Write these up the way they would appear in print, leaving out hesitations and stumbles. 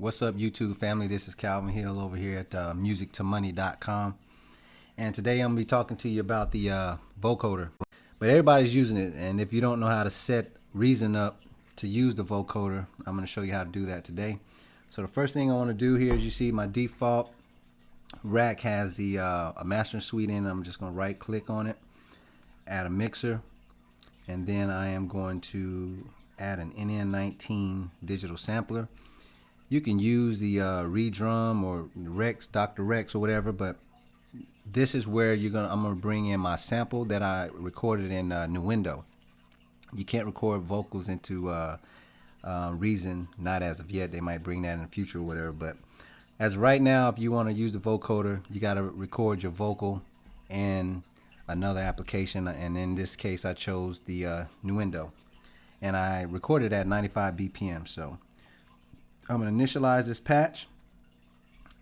What's up, YouTube family? This is Calvin Hill over here at musictomoney.com, and today I'm gonna be talking to you about the vocoder. But everybody's using it, and if you don't know how to set Reason up to use the vocoder, I'm gonna show you how to do that today. So the first thing I want to do here is, you see my default rack has the a mastering suite in it. I'm just gonna right click on it, add a mixer, and then I am going to add an NN19 digital sampler. You can use the Redrum or Rex, Dr. Rex or whatever, but this is where I'm gonna bring in my sample that I recorded in Nuendo. You can't record vocals into Reason, not as of yet. They might bring that in the future or whatever, but as of right now, if you want to use the vocoder, you got to record your vocal in another application, and in this case I chose the Nuendo, and I recorded at 95 BPM. So I'm going to initialize this patch,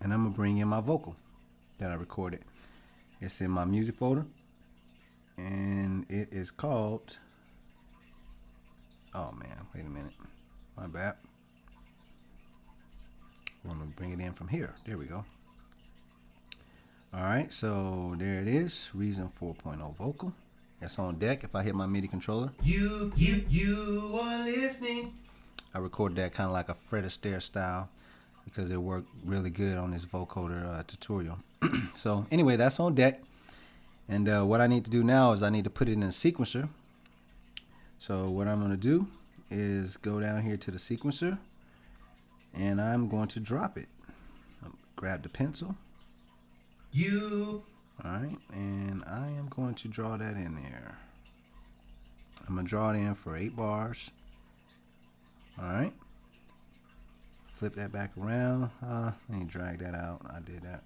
and I'm going to bring in my vocal that I recorded. It's in my music folder, and it is called, oh man, wait a minute, my bad. I'm going to bring it in from here. There we go. Alright, so there it is, Reason 4.0 vocal. It's on deck. If I hit my MIDI controller, you are listening. I recorded that kind of like a Fred Astaire style because it worked really good on this vocoder tutorial. So anyway, that's on deck, and what I need to do now is I need to put it in a sequencer. So what I'm going to do is go down here to the sequencer, and I'm going to drop it. Grab the pencil. Alright, and I am going to draw that in there. I'm going to draw it in for 8 bars. Alright. Flip that back around. Let me drag that out. I did that.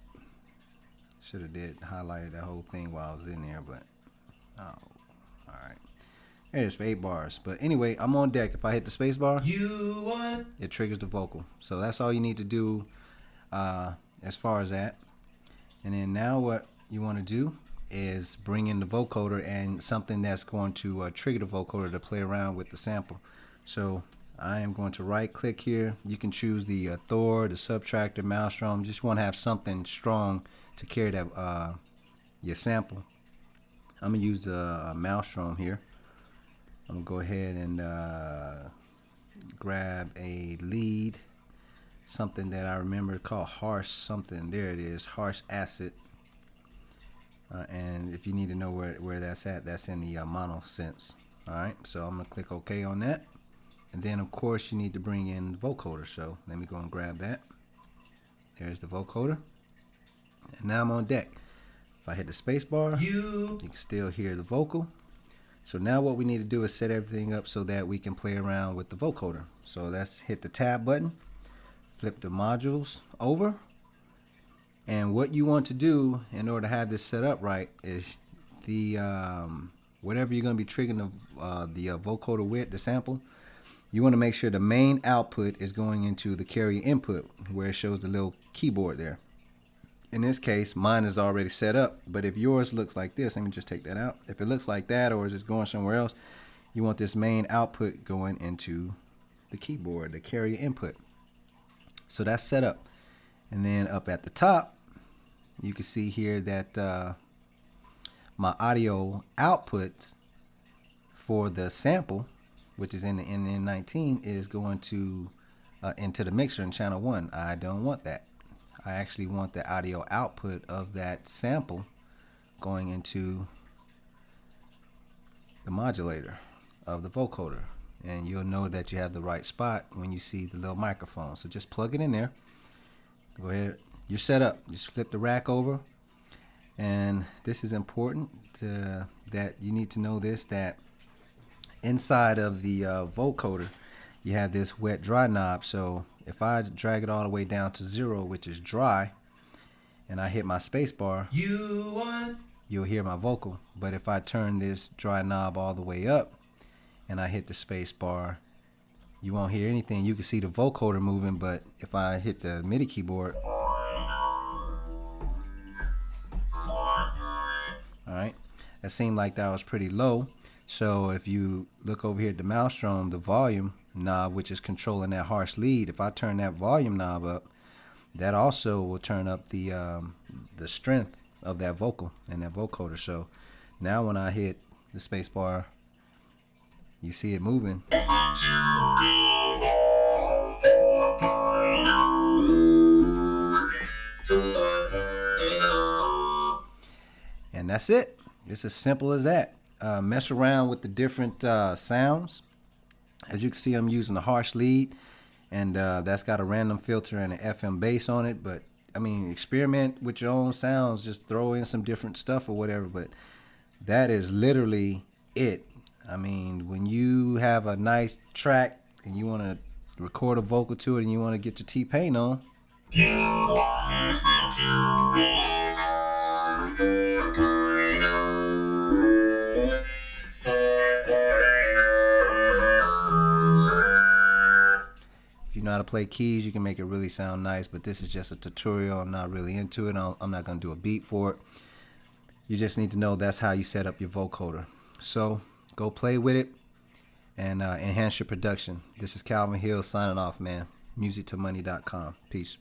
Should have highlighted that whole thing while I was in there, but alright. There it is for 8 bars. But anyway, I'm on deck. If I hit the space bar, it triggers the vocal. So that's all you need to do as far as that. And then now what you want to do is bring in the vocoder and something that's going to trigger the vocoder to play around with the sample. So I am going to right click here. You can choose the Thor, the Subtractor, Maelstrom. Just want to have something strong to carry that your sample. I'm going to use the Maelstrom here. I'm going to go ahead and grab a lead, something that I remember called harsh something. There it is, harsh acid. And if you need to know where that's at, that's in the mono sense. Alright, so I'm going to click OK on that. And then of course you need to bring in the vocoder. So let me go and grab that. There's the vocoder. And now I'm on deck. If I hit the space bar, you can still hear the vocal. So now what we need to do is set everything up so that we can play around with the vocoder. So let's hit the tab button, flip the modules over, and what you want to do in order to have this set up right is the whatever you're going to be triggering the vocoder with, the sample, you want to make sure the main output is going into the carrier input where it shows the little keyboard there. In this case, mine is already set up, but if yours looks like this, let me just take that out. If it looks like that, or is it going somewhere else, you want this main output going into the keyboard, the carrier input. So that's set up. And then up at the top, you can see here that my audio output for the sample, which is in the NN19, is going to into the mixer in channel 1. I don't want that. I actually want the audio output of that sample going into the modulator of the vocoder. And you'll know that you have the right spot when you see the little microphone. So just plug it in there. Go ahead. You're set up. Just flip the rack over. And this is important that you need to know this, that inside of the vocoder, you have this wet dry knob. So if I drag it all the way down to 0, which is dry, and I hit my space bar, you'll hear my vocal. But if I turn this dry knob all the way up and I hit the space bar, you won't hear anything. You can see the vocoder moving, but if I hit the MIDI keyboard, alright, that seemed like that was pretty low. So if you look over here at the Maelstrom, the volume knob, which is controlling that harsh lead. If I turn that volume knob up, that also will turn up the strength of that vocal and that vocoder. So now when I hit the space bar, you see it moving. And that's it. It's as simple as that. Mess around with the different sounds. As you can see, I'm using a harsh lead, and that's got a random filter and an FM bass on it. But I mean, experiment with your own sounds. Just throw in some different stuff or whatever. But that is literally it. I mean, when you have a nice track and you want to record a vocal to it and you want to get your T-Pain on, if you know how to play keys, you can make it really sound nice. But this is just a tutorial. I'm not really into it. I'm not going to do a beat for it. You just need to know that's how you set up your vocoder. So go play with it and enhance your production. This is Calvin Hill signing off, man. MusicToMoney.com. Peace.